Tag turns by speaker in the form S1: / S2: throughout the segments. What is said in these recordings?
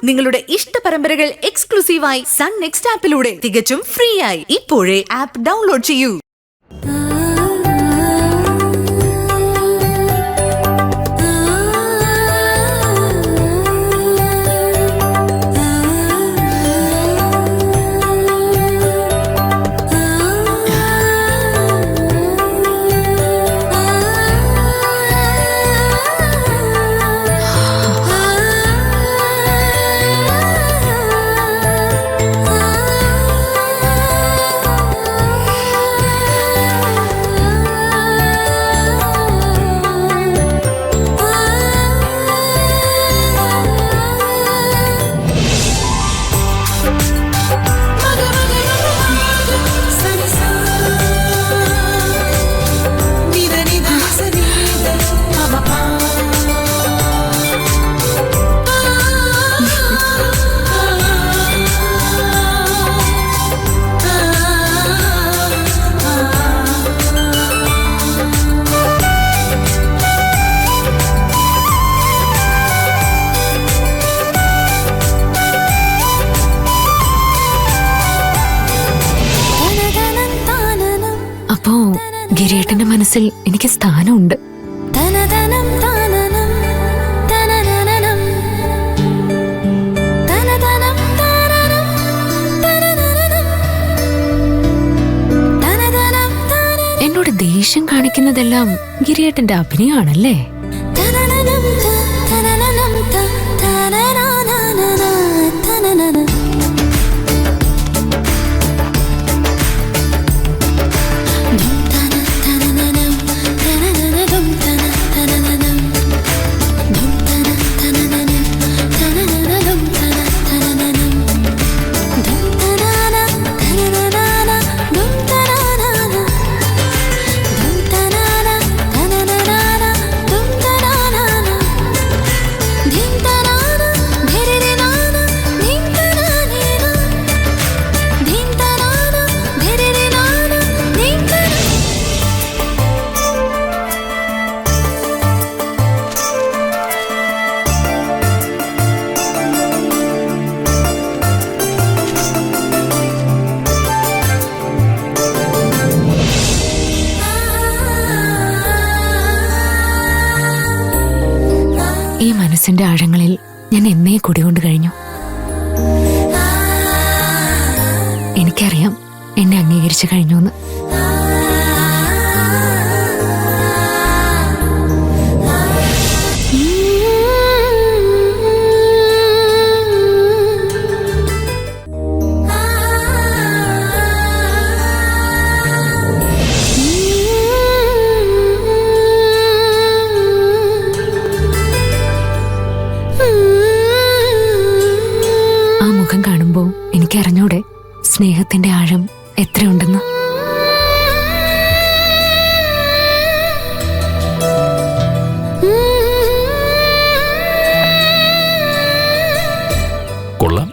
S1: നിങ്ങളുടെ ഇഷ്ട പരമ്പരകൾ എക്സ്ക്ലൂസീവായി സൺ നെക്സ്റ്റ് ആപ്പിലൂടെ തികച്ചും ഫ്രീ ആയി. ഇപ്പോഴേ ആപ്പ് ഡൗൺലോഡ് ചെയ്യൂ.
S2: അപ്പോ ഗിരിയേട്ടന്റെ മനസ്സിൽ എനിക്ക് സ്ഥാനമുണ്ട്. എന്നോട് ദേഷ്യം കാണിക്കുന്നതെല്ലാം ഗിരിയേട്ടന്റെ അഭിനയമാണല്ലേ? ഈ മനസ്സിന്റെ ആഴങ്ങളിൽ ഞാൻ എന്നേ കുടികൊണ്ട് കഴിഞ്ഞു. എനിക്കറിയാം എന്നെ അംഗീകരിച്ചു കഴിഞ്ഞു എന്ന്. കാണുമ്പോ എനിക്കറിഞ്ഞൂടെ സ്നേഹത്തിന്റെ ആഴം എത്രയുണ്ടെന്ന്.
S3: കൊള്ളാം.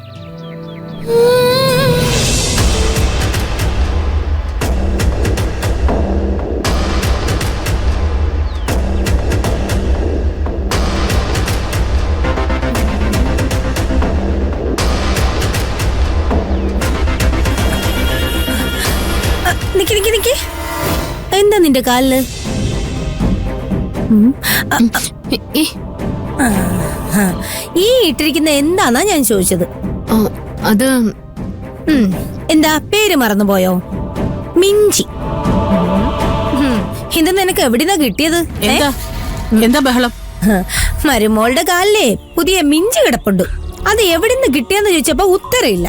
S4: എന്താ നിന്റെ കാലില്? ഈ ഇട്ടിരിക്കുന്ന എന്താന്നാ ഞാൻ ചോദിച്ചത്.
S2: അത്
S4: എന്താ പേര് മറന്നുപോയോ? മിഞ്ചി. ഇത് നിനക്ക് എവിടുന്നാ കിട്ടിയത്?
S5: എന്താ ബഹളം?
S4: മരുമോളുടെ കാലിലെ പുതിയ മിഞ്ചി കിടപ്പുണ്ട്. അത് എവിടുന്ന് കിട്ടിയെന്ന് ചോദിച്ചപ്പോ ഉത്തരയില്ല.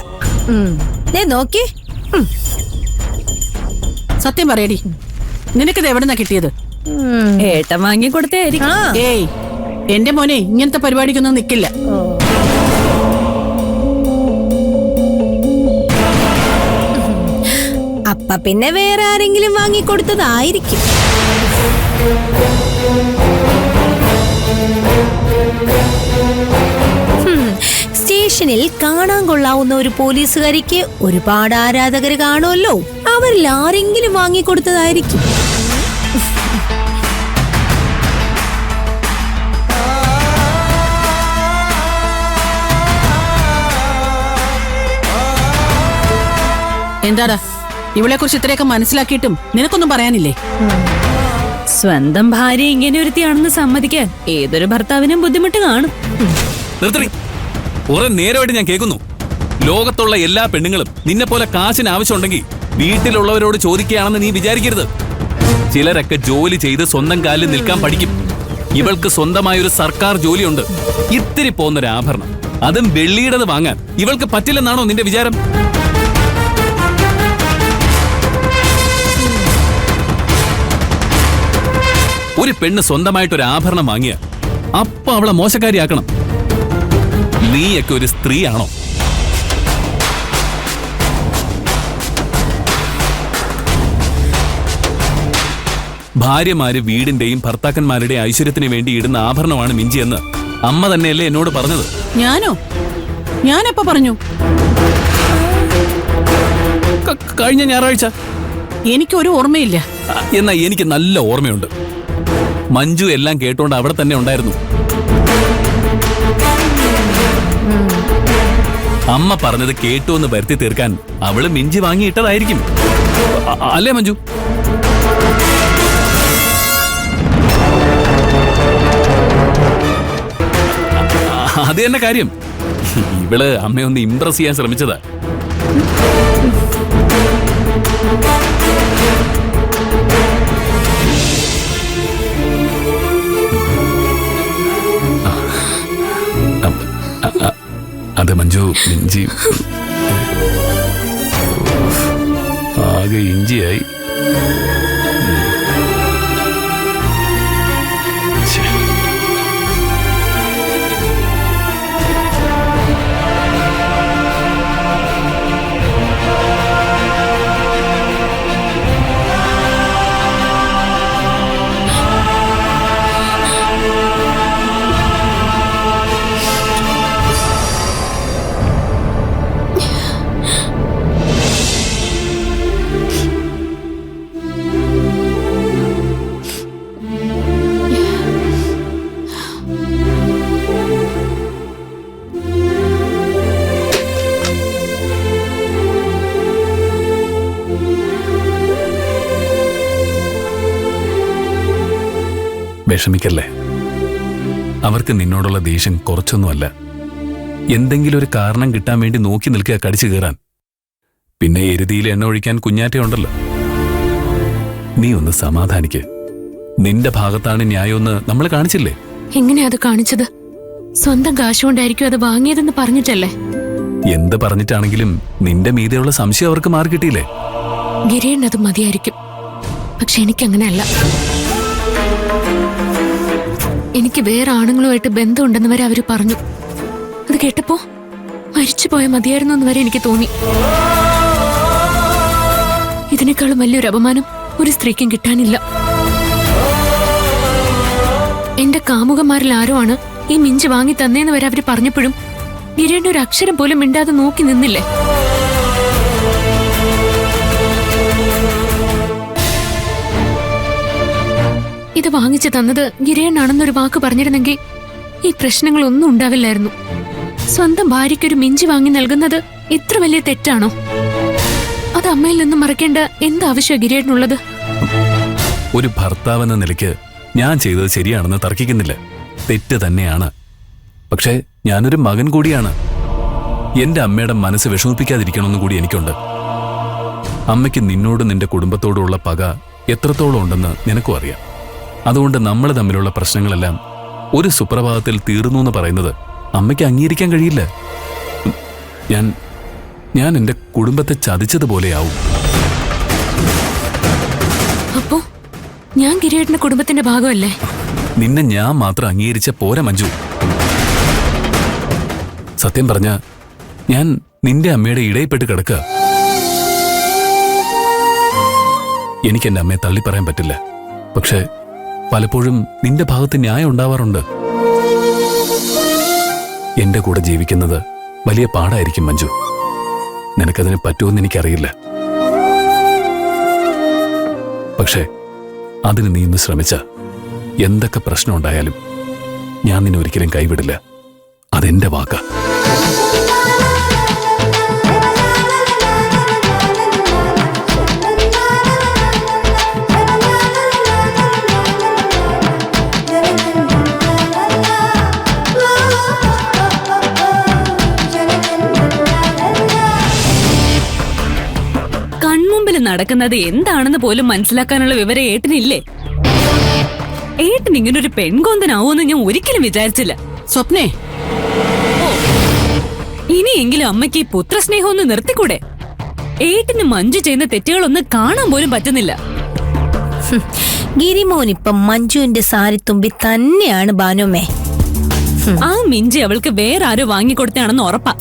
S4: നോക്കി
S5: സത്യം പറയടി, നിനക്കിത് എവിടുന്നാ കിട്ടിയത്?
S4: ഏട്ടൻ വാങ്ങി കൊടുത്തായിരിക്കും.
S5: ഏയ്, എന്റെ മോനെ ഇങ്ങനത്തെ പരിപാടിക്കൊന്നും നിക്കില്ല.
S4: അപ്പ പിന്നെ വേറെ ആരെങ്കിലും വാങ്ങിക്കൊടുത്തതായിരിക്കും. സ്റ്റേഷനിൽ കാണാൻ കൊള്ളാവുന്ന ഒരു പോലീസുകാരിക്ക് ഒരുപാട് ആരാധകർ കാണുമല്ലോ. അവരിൽ ആരെങ്കിലും വാങ്ങിക്കൊടുത്തതായിരിക്കും.
S5: എന്താടാ ഇവളെ കുറിച്ച് ഇത്രയൊക്കെ മനസ്സിലാക്കിയിട്ടും നിനക്കൊന്നും പറയാനില്ലേ?
S4: സ്വന്തം ഭാര്യ ഇങ്ങനെ ഒരുത്തിയാണെന്ന് സമ്മതിക്കാൻ ഏതൊരു ഭർത്താവിനും ബുദ്ധിമുട്ട് കാണും.
S3: നിർത്തടി. കുറെ നേരമായിട്ട് ഞാൻ കേൾക്കുന്നു. ലോകത്തുള്ള എല്ലാ പെണ്ണുങ്ങളും നിന്നെ പോലെ കാശിന് ആവശ്യമുണ്ടെങ്കിൽ വീട്ടിലുള്ളവരോട് ചോദിക്കുകയാണെന്ന് നീ വിചാരിക്കരുത്. ചിലരൊക്കെ ജോലി ചെയ്ത് സ്വന്തം കാലിൽ നിൽക്കാൻ പഠിക്കും. ഇവൾക്ക് സ്വന്തമായൊരു സർക്കാർ ജോലിയുണ്ട്. ഇത്തിരി പോന്നൊരു ആഭരണം, അതും വെള്ളിയുടേത് വാങ്ങാൻ ഇവൾക്ക് പറ്റില്ലെന്നാണോ നിന്റെ വിചാരം? ഒരു പെണ്ണ് സ്വന്തമായിട്ടൊരു ആഭരണം വാങ്ങിയ അപ്പൊ അവളെ മോശക്കാരിയാക്കണം. നീയൊക്കെ ഒരു സ്ത്രീയാണോ? ഭാര്യമാര് വീടിന്റെയും ഭർത്താക്കന്മാരുടെയും ഐശ്വര്യത്തിന് വേണ്ടി ഇടുന്ന ആഭരണമാണ് മിഞ്ചിയെന്ന് അമ്മ തന്നെയല്ലേ എന്നോട് പറഞ്ഞത്?
S5: ഞാനോ? ഞാനെപ്പോ പറഞ്ഞു?
S3: കഴിഞ്ഞ ഞായറാഴ്ച.
S5: എനിക്കൊരു ഓർമ്മയില്ല.
S3: എന്നാ എനിക്ക് നല്ല ഓർമ്മയുണ്ട്. മഞ്ജു എല്ലാം കേട്ടോണ്ട് അവിടെ തന്നെ ഉണ്ടായിരുന്നു. അമ്മ പറഞ്ഞത് കേട്ടു എന്ന് വരുത്തി തീർക്കാൻ അവള് മിഞ്ചി വാങ്ങിയിട്ടതായിരിക്കും. അല്ലേ മഞ്ജു? അത് തന്നെ കാര്യം. ഇവള് അമ്മയൊന്ന് ഇംപ്രസ് ചെയ്യാൻ ശ്രമിച്ചതാ. അത് മഞ്ജു, ഇഞ്ചി ആകെ ഇഞ്ചിയായി. വിഷമിക്കല്ലേ. അവർക്ക് നിന്നോടുള്ള ദേഷ്യം കുറച്ചൊന്നുമല്ല. എന്തെങ്കിലും ഒരു കാരണം കിട്ടാൻ വേണ്ടി നോക്കി നിൽക്കുക കടിച്ചു കയറാൻ. പിന്നെ എരുതിയിൽ എണ്ണ ഒഴിക്കാൻ കുഞ്ഞാറ്റയുണ്ടല്ലോ. നീ ഒന്ന് സമാധാനിക്ക്. നിന്റെ ഭാഗത്താണ് ന്യായമെന്ന് നമ്മൾ കാണിച്ചില്ലേ?
S2: എങ്ങനെയാ അത് കാണിച്ചത്? സ്വന്തം കാശുകൊണ്ടായിരിക്കും അത് വാങ്ങിയതെന്ന് പറഞ്ഞിട്ടല്ലേ?
S3: എന്ത് പറഞ്ഞിട്ടാണെങ്കിലും നിന്റെ മീതെയുള്ള സംശയം അവർക്ക് മാറി കിട്ടിയില്ലേ?
S2: ഗിരിയൻ അത് മതിയായിരിക്കും. പക്ഷെ എനിക്കങ്ങനെയല്ല. എനിക്ക് വേറെ ആണുങ്ങളുമായിട്ട് ബന്ധമുണ്ടെന്ന് വരെ അവര് പറഞ്ഞു. അത് കേട്ടപ്പോ മരിച്ചുപോയ മതിയായിരുന്നു എന്ന് വരെ എനിക്ക് തോന്നി. ഇതിനേക്കാളും വലിയൊരു അപമാനം ഒരു സ്ത്രീക്കും കിട്ടാനില്ല. എന്റെ കാമുകന്മാരിൽ ആരോ ആണ് ഈ മിഞ്ച് വാങ്ങി തന്നേന്ന് വരെ അവര് പറഞ്ഞപ്പോഴും ഗിരിയുടെ ഒരു അക്ഷരം പോലും മിണ്ടാതെ നോക്കി നിന്നില്ലേ? ഇത് വാങ്ങിച്ചു തന്നത് ഗിരിയണ്ണാണെന്നൊരു വാക്ക് പറഞ്ഞിരുന്നെങ്കിൽ ഈ പ്രശ്നങ്ങളൊന്നും ഉണ്ടാവില്ലായിരുന്നു. സ്വന്തം ഭാര്യയ്ക്കൊരു മിഞ്ചി വാങ്ങി നൽകുന്നത് ഇത്ര വലിയ തെറ്റാണോ? അത് അമ്മയിൽ നിന്നും മറക്കേണ്ട എന്താവശ്യം ഗിരിയണ്ണുള്ളത്?
S3: ഒരു ഭർത്താവെന്ന നിലയ്ക്ക് ഞാൻ ചെയ്തത് ശരിയാണെന്ന് തർക്കിക്കുന്നില്ല. തെറ്റ് തന്നെയാണ്. പക്ഷേ ഞാനൊരു മകൻ കൂടിയാണ്. എന്റെ അമ്മയുടെ മനസ്സ് വിഷമിപ്പിക്കാതിരിക്കണമെന്നും കൂടി എനിക്കുണ്ട്. അമ്മയ്ക്ക് നിന്നോടും നിന്റെ കുടുംബത്തോടുള്ള പക എത്രത്തോളം ഉണ്ടെന്ന് നിനക്കും അറിയാം. അതുകൊണ്ട് നമ്മൾ തമ്മിലുള്ള പ്രശ്നങ്ങളെല്ലാം ഒരു സുപ്രഭാതത്തിൽ തീർന്നു എന്ന് പറയുന്നത് അമ്മയ്ക്ക് അംഗീകരിക്കാൻ കഴിയില്ല. ഞാൻ എന്റെ കുടുംബത്തെ ചതിച്ചതുപോലെയാവും.
S2: അപ്പോ ഞാൻ ഗിരിയേട്ടന്റെ കുടുംബത്തിന്റെ ഭാഗമല്ലേ?
S3: നിന്നെ ഞാൻ മാത്രം അംഗീകരിച്ച പോരാ മഞ്ജു. സത്യം പറഞ്ഞ ഞാൻ നിന്റെ അമ്മയുടെ ഇടയിൽപ്പെട്ട് കിടക്കുക. എനിക്ക് എന്റെ അമ്മയെ തള്ളിപ്പറയാൻ പറ്റില്ല. പക്ഷെ പലപ്പോഴും നിന്റെ ഭാഗത്ത് ന്യായം ഉണ്ടാവാറുണ്ട്. എന്റെ കൂടെ ജീവിക്കുന്നത് വലിയ പാടായിരിക്കും മഞ്ജു. നിനക്കതിന് പറ്റുമെന്ന് എനിക്കറിയില്ല. പക്ഷേ അതിന് നീ ഇന്ന് ശ്രമിച്ച എന്തൊക്കെ പ്രശ്നം ഉണ്ടായാലും ഞാൻ നിന്നെ ഒരിക്കലും കൈവിടില്ല. അതെന്റെ വാക്കാ.
S4: നടക്കുന്നത് എന്താണെന്ന് പോലും മനസ്സിലാക്കാനുള്ള വിവരം ഏട്ടനില്ലേ? ഏട്ടൻ ഇങ്ങനെ ഒരു പെൺകൊന്തനാവൂന്ന് ഞാൻ ഒരിക്കലും വിചാരിച്ചില്ല.
S5: സ്വപ്നേ,
S4: ഇനിയെങ്കിലും അമ്മയ്ക്ക് ഈ പുത്രസ്നേഹം ഒന്ന് നിർത്തിക്കൂടെ? ഏട്ടന് മഞ്ജു ചെയ്യുന്ന തെറ്റുകളൊന്നും കാണാൻ പോലും പറ്റുന്നില്ല.
S6: ഗിരിമോൻ ഇപ്പം മഞ്ജുവിന്റെ സാരിത്തുമ്പി തന്നെയാണ് ബാനുമ്മേ.
S4: ആ മിഞ്ചി അവൾക്ക് വേറെ ആരോ വാങ്ങിക്കൊടുത്താണെന്ന് ഉറപ്പാ.